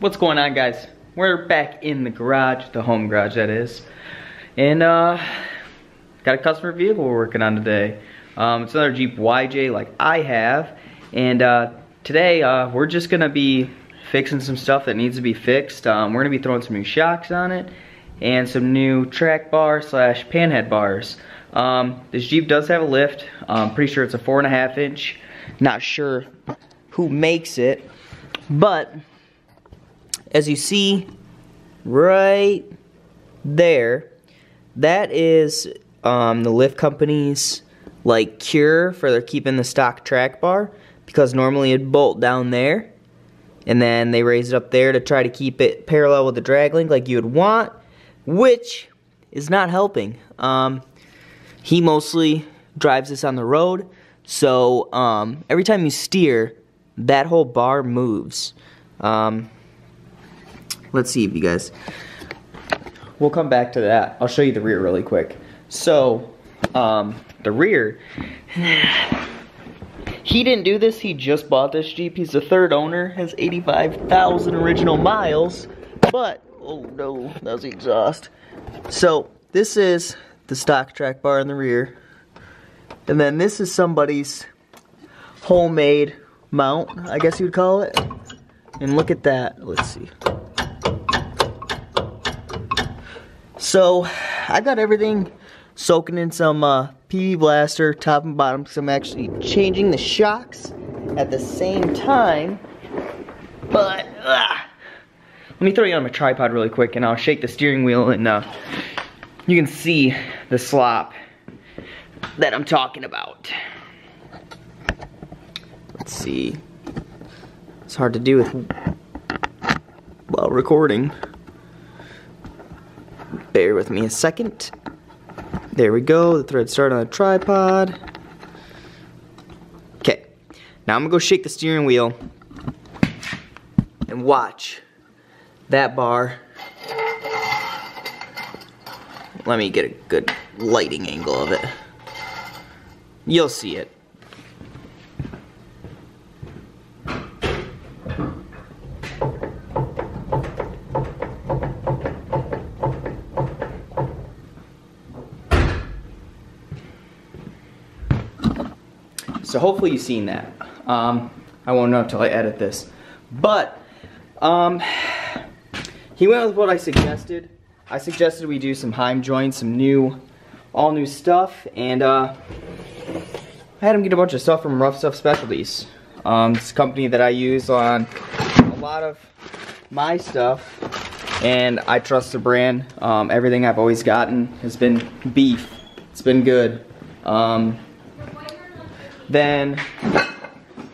What's going on, guys? We're back in the garage, the home garage that is, and got a customer vehicle we're working on today. It's another Jeep YJ like I have, and today we're just gonna be fixing some stuff that needs to be fixed. We're gonna be throwing some new shocks on it and some new track bar slash panhead bars. This Jeep does have a lift. I'm pretty sure it's a 4.5 inch. Not sure who makes it, but as you see right there, that is the lift company's like cure for their keeping the stock track bar, because normally it'd bolt down there and then they raise it up there to try to keep it parallel with the drag link like you would want, which is not helping. He mostly drives this on the road, so every time you steer, that whole bar moves. Let's see if you guys, we'll come back to that. I'll show you the rear really quick. So, the rear, he didn't do this, he just bought this Jeep. He's the third owner, has 85,000 original miles, but, oh no, that was the exhaust. So, this is the stock track bar in the rear, and then this is somebody's homemade mount, I guess you'd call it. And look at that, let's see. So, I got everything soaking in some PV Blaster, top and bottom, because I'm actually changing the shocks at the same time. But, let me throw you on my tripod really quick, and I'll shake the steering wheel, and you can see the slop that I'm talking about. Let's see. It's hard to do with while recording. Bear with me a second. There we go, the thread started on the tripod. Okay, now I'm gonna go shake the steering wheel and watch that bar. Let me get a good lighting angle of it. You'll see it. So hopefully you've seen that. I won't know until I edit this. But, he went with what I suggested. I suggested we do some Heim joints, some all new stuff, and I had him get a bunch of stuff from Rough Stuff Specialties. It's a company that I use on a lot of my stuff, and I trust the brand. Everything I've always gotten has been beef. It's been good. Then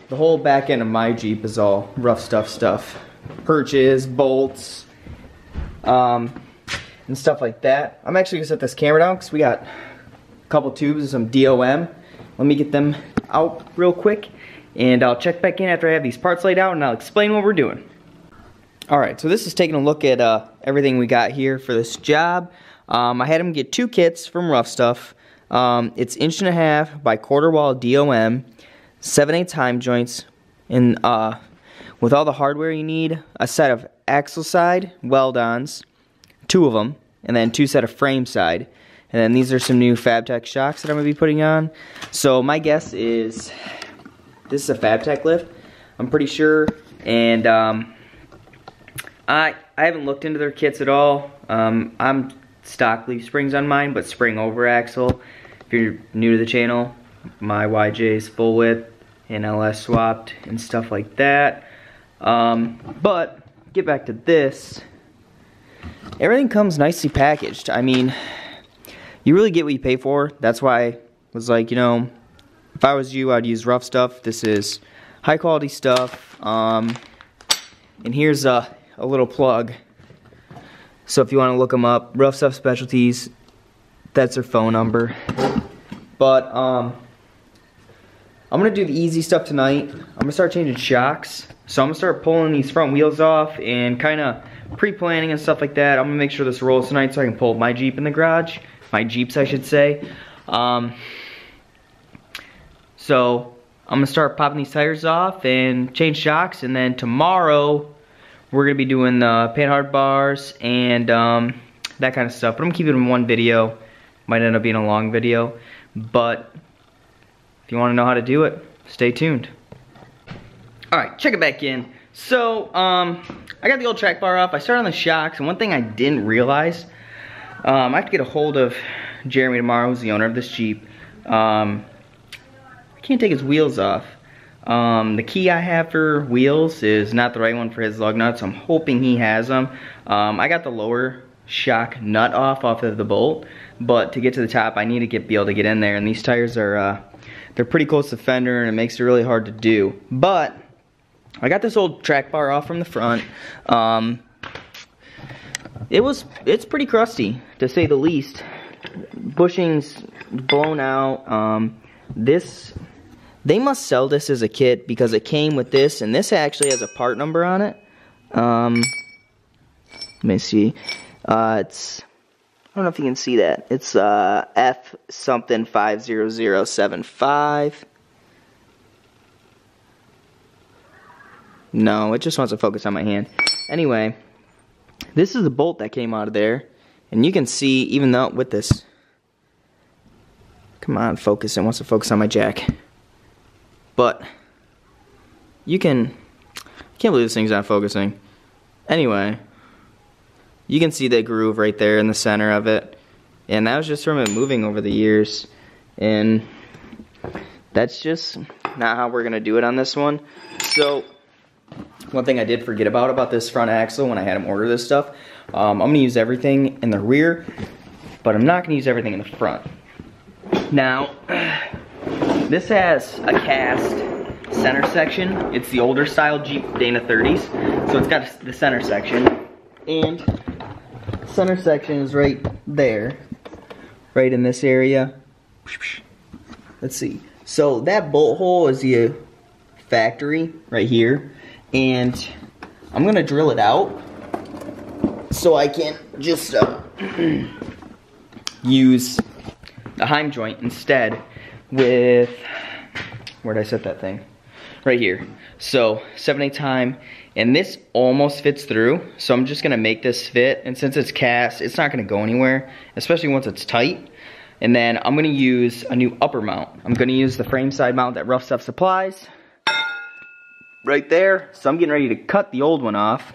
the whole back end of my Jeep is all Rough Stuff stuff. Perches, bolts, and stuff like that. I'm actually gonna set this camera down because we got a couple tubes of some DOM. Let me get them out real quick, and I'll check back in after I have these parts laid out, and I'll explain what we're doing. Alright, so this is taking a look at everything we got here for this job. I had him get 2 kits from Rough Stuff. It's 1.5 inch by quarter wall DOM, 7/8 Heim joints, and with all the hardware you need, a set of axle side weld-ons, 2 of them, and then 2 set of frame side. And then these are some new FabTech shocks that I'm going to be putting on. So my guess is this is a FabTech lift, I'm pretty sure, and I haven't looked into their kits at all. I'm stock leaf springs on mine, but spring over axle. If you're new to the channel, my YJ's full width and LS swapped and stuff like that. But get back to this. Everything comes nicely packaged. I mean, you really get what you pay for. That's why I was like, you know, if I was you, I'd use Rough Stuff. This is high quality stuff. And here's a little plug. So if you want to look them up, Rough Stuff Specialties, that's their phone number. But I'm gonna do the easy stuff tonight. I'm gonna start changing shocks. So I'm gonna start pulling these front wheels off and kind of pre-planning and stuff like that. I'm gonna make sure this rolls tonight so I can pull my Jeep in the garage. My Jeeps, I should say. So I'm gonna start popping these tires off and change shocks, and then tomorrow we're gonna be doing the paint hard bars and that kind of stuff. But I'm gonna keep it in one video. Might end up being a long video, but if you want to know how to do it, stay tuned. All right, check it back in. So I got the old track bar off. I started on the shocks, and one thing I didn't realize, I have to get a hold of Jeremy tomorrow, who's the owner of this Jeep. I can't take his wheels off. The key I have for wheels is not the right one for his lug nuts. I'm hoping he has them. I got the lower shock nut off of the bolt, but to get to the top I need to be able to get in there, and these tires are they're pretty close to the fender, and it makes it really hard to do. But I got this old track bar off from the front. It's pretty crusty, to say the least. Bushing's blown out. They must sell this as a kit because it came with this, and this actually has a part number on it. Let me see. It's, I don't know if you can see that. It's F something 50075. No, it just wants to focus on my hand. Anyway, this is the bolt that came out of there, and you can see, even though with this, come on, focus. It wants to focus on my jack. But you can't believe this thing's not focusing. Anyway, you can see that groove right there in the center of it, and that was just from it moving over the years, and that's just not how we're gonna do it on this one. So one thing I did forget about this front axle when I had him order this stuff, I'm gonna use everything in the rear, but I'm not gonna use everything in the front. Now, this has a cast center section. It's the older style Jeep Dana 30s, so it's got the center section, and center section is right there, right in this area. Let's see. So that bolt hole is the factory right here, and I'm gonna drill it out so I can just use the Heim joint instead with, where'd I set that thing? Right here. So 7/8 Heim, and this almost fits through, so I'm just gonna make this fit, and since it's cast, it's not gonna go anywhere, especially once it's tight. And then I'm gonna use a new upper mount. I'm gonna use the frame side mount that Rough Stuff supplies right there. So I'm getting ready to cut the old one off,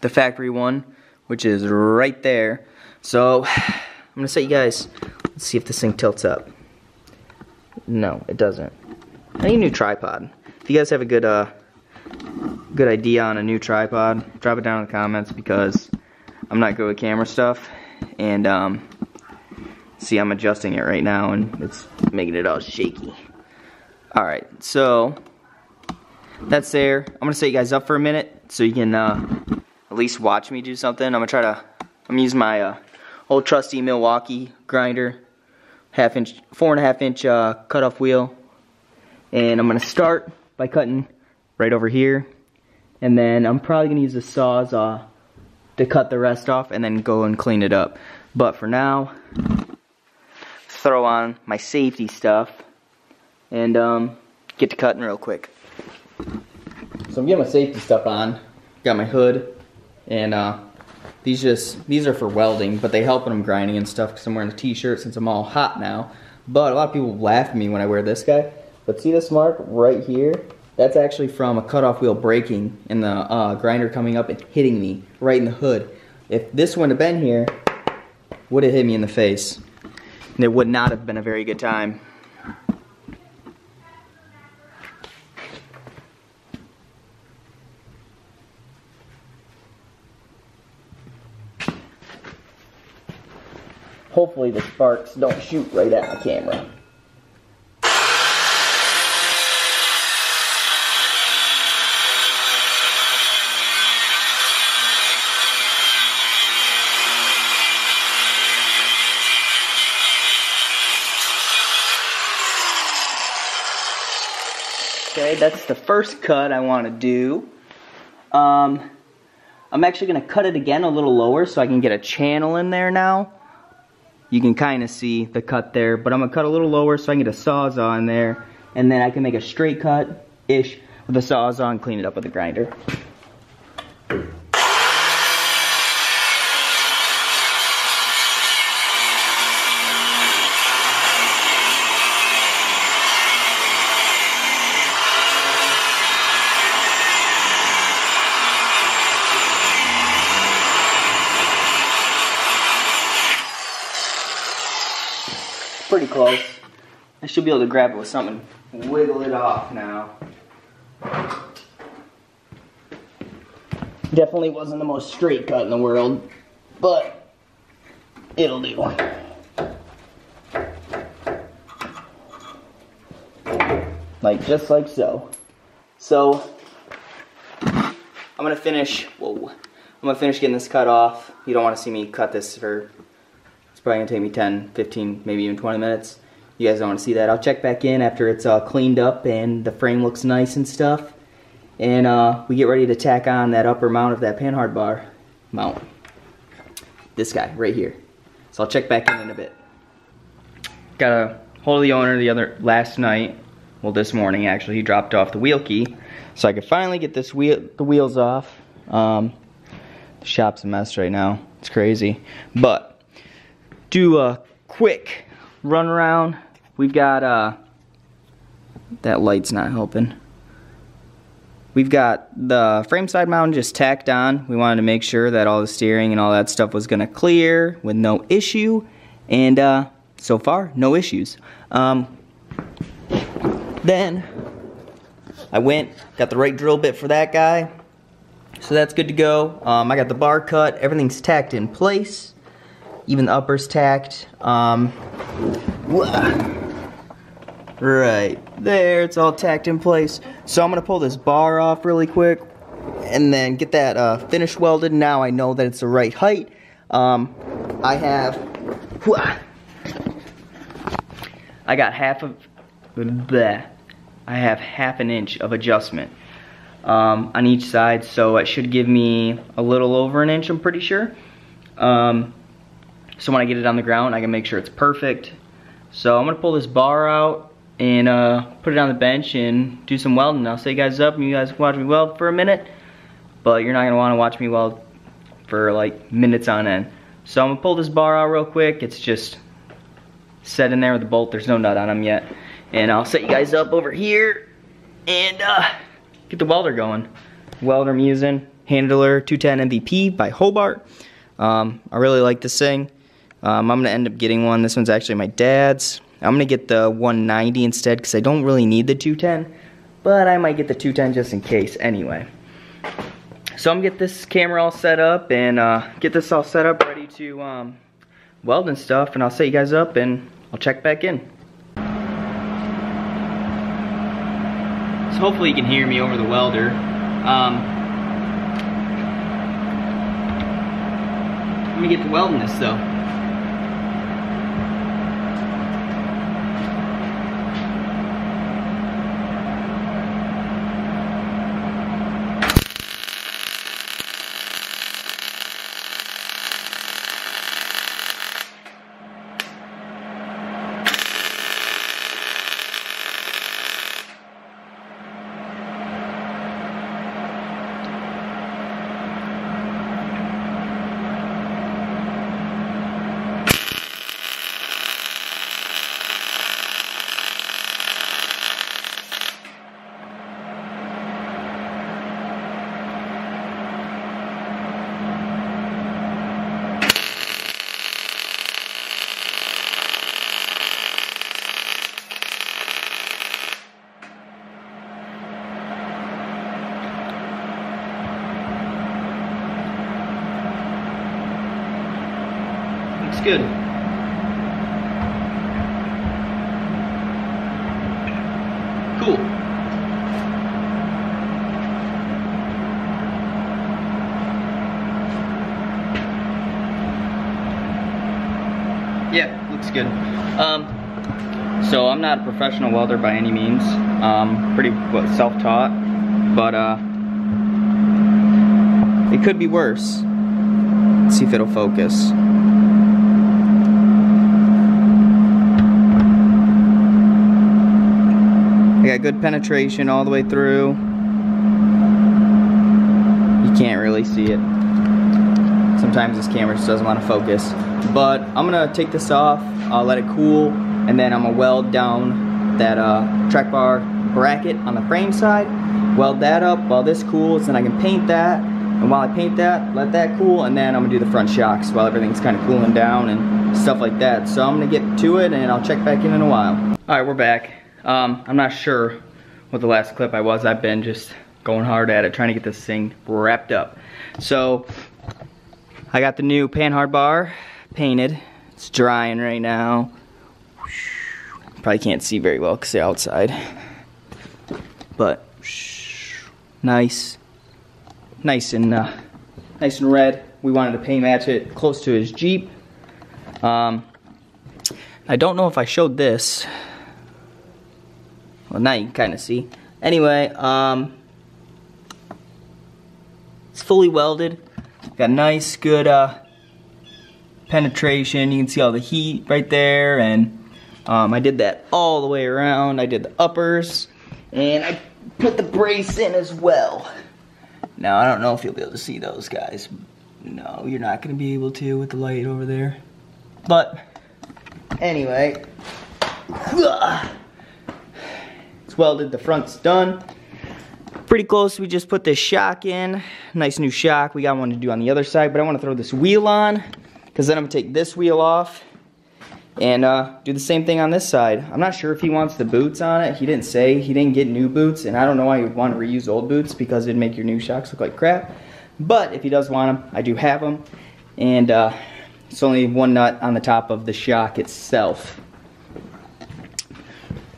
the factory one, which is right there. So I'm gonna set you guys, let's see if this thing tilts up. No, it doesn't. I need a new tripod. If you guys have a good idea on a new tripod, drop it down in the comments, because I'm not good with camera stuff. And see, I'm adjusting it right now and it's making it all shaky. Alright, so that's there. I'm gonna set you guys up for a minute so you can at least watch me do something. I'm gonna use my old trusty Milwaukee grinder, 4.5 inch cutoff wheel, and I'm gonna start by cutting right over here, and then I'm probably gonna use the Sawzall to cut the rest off and then go and clean it up. But for now, throw on my safety stuff and get to cutting real quick. So I'm getting my safety stuff on. Got my hood, and these are for welding, but they help when I'm grinding and stuff because I'm wearing a t-shirt since I'm all hot now. But a lot of people laugh at me when I wear this guy. But see this mark right here? That's actually from a cutoff wheel breaking and the grinder coming up and hitting me right in the hood. If this wouldn't have been here, would have hit me in the face. And it would not have been a very good time. Hopefully the sparks don't shoot right at my camera. Okay, that's the first cut I want to do. I'm actually going to cut it again a little lower so I can get a channel in there now. You can kind of see the cut there, but I'm going to cut a little lower so I can get a Sawzall in there, and then I can make a straight cut-ish with a Sawzall and clean it up with a grinder. pretty close. I should be able to grab it with something, wiggle it off now. Definitely wasn't the most straight cut in the world, but it'll do. Like, just like so. So, I'm gonna finish, I'm gonna finish getting this cut off. You don't wanna see me cut this for, it's probably gonna take me 10, 15, maybe even 20 minutes. You guys don't wanna see that. I'll check back in after it's cleaned up and the frame looks nice and stuff. And we get ready to tack on that upper mount of that panhard bar mount. This guy, right here. So I'll check back in a bit. Got a hold of the owner last night. Well, this morning actually, he dropped off the wheel key, so I could finally get the wheels off. The shop's a mess right now. It's crazy. But do a quick run around. We've got that light's not helping. We've got the frame side mount just tacked on. We wanted to make sure that all the steering and all that stuff was gonna clear with no issue, and so far, no issues. Then I went, got the right drill bit for that guy, so that's good to go. I got the bar cut, everything's tacked in place, even the upper's tacked. Right there, it's all tacked in place. So I'm gonna pull this bar off really quick and then get that finish welded. Now I know that it's the right height. I got half an inch of adjustment on each side, so it should give me a little over an inch, I'm pretty sure. So when I get it on the ground, I can make sure it's perfect. So I'm gonna pull this bar out and put it on the bench and do some welding. I'll set you guys up and you guys watch me weld for a minute, but you're not gonna wanna watch me weld for like minutes on end. So I'm gonna pull this bar out real quick. It's just set in there with the bolt. There's no nut on them yet. And I'll set you guys up over here and get the welder going. Welder I'm using, Handler 210 MVP by Hobart. I really like this thing. I'm gonna end up getting one. This one's actually my dad's. I'm gonna get the 190 instead because I don't really need the 210, but I might get the 210 just in case anyway. So I'm gonna get this camera all set up and get this all set up ready to weld and stuff, and I'll set you guys up and I'll check back in. So hopefully you can hear me over the welder. Let me get to welding this though. Looks good. Cool. Yeah, looks good. So I'm not a professional welder by any means. Pretty self-taught, but it could be worse. Let's see if it'll focus. I got good penetration all the way through. You can't really see it. Sometimes this camera just doesn't want to focus. But I'm gonna take this off, I'll let it cool, and then I'm gonna weld down that Trac bar bracket on the frame side. Weld that up while this cools, and I can paint that. And while I paint that, let that cool, and then I'm gonna do the front shocks while everything's kind of cooling down and stuff like that. So I'm gonna get to it and I'll check back in a while. All right, we're back. I'm not sure what the last clip I was. I've been just going hard at it, trying to get this thing wrapped up. So I got the new Panhard bar painted. It's drying right now. Probably can't see very well because they're outside. But nice and red. We wanted to paint match it close to his Jeep. I don't know if I showed this. Well, now you can kind of see. Anyway, it's fully welded. Got nice, good penetration. You can see all the heat right there, and I did that all the way around. I did the uppers, and I put the brace in as well. Now, I don't know if you'll be able to see those guys. No, you're not going to be able to with the light over there. But, anyway, it's welded. The front's done. Pretty close. We just put this shock in. Nice new shock. We got one to do on the other side, but I want to throw this wheel on, because then I'm going to take this wheel off and do the same thing on this side. I'm not sure if he wants the boots on it. He didn't say. He didn't get new boots, and I don't know why you would want to reuse old boots, because it'd make your new shocks look like crap. But if he does want them, I do have them. And it's only one nut on the top of the shock itself.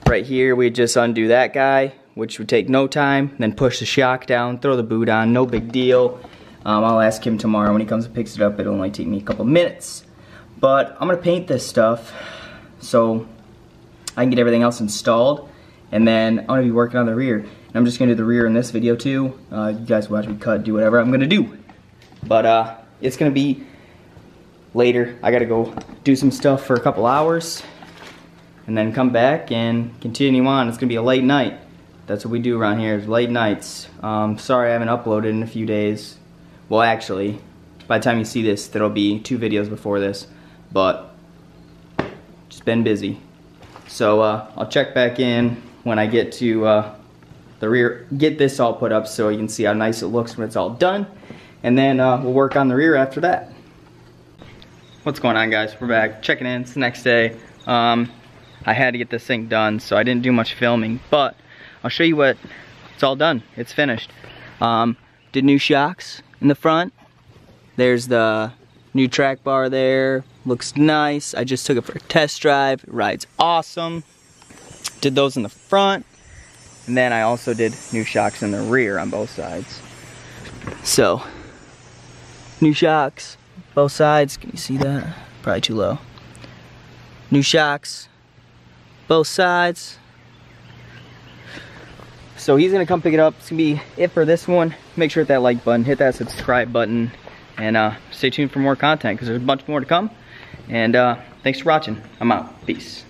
Right here, we just undo that guy, which would take no time. Then push the shock down, throw the boot on, no big deal. I'll ask him tomorrow when he comes and picks it up. It'll only take me a couple minutes. But I'm gonna paint this stuff so I can get everything else installed, and then I'm gonna be working on the rear. And I'm just gonna do the rear in this video too. You guys watch me cut, do whatever I'm gonna do. But it's gonna be later. I gotta go do some stuff for a couple hours and then come back and continue on. It's gonna be a late night. That's what we do around here, is late nights. Sorry I haven't uploaded in a few days. Well, actually, by the time you see this, there'll be 2 videos before this. But just been busy. So I'll check back in when I get to the rear, get this all put up so you can see how nice it looks when it's all done. And then we'll work on the rear after that. What's going on, guys? We're back, checking in. It's the next day. I had to get this thing done, so I didn't do much filming, but I'll show you what, it's all done. It's finished. Did new shocks in the front. There's the new track bar there. Looks nice. I just took it for a test drive. It rides awesome. Did those in the front. And then I also did new shocks in the rear on both sides. So, new shocks, both sides. Can you see that? Probably too low. New shocks, both sides. So he's gonna come pick it up. It's gonna be it for this one. Make sure to hit that like button, hit that subscribe button, and stay tuned for more content, because there's a bunch more to come. And thanks for watching. I'm out. Peace.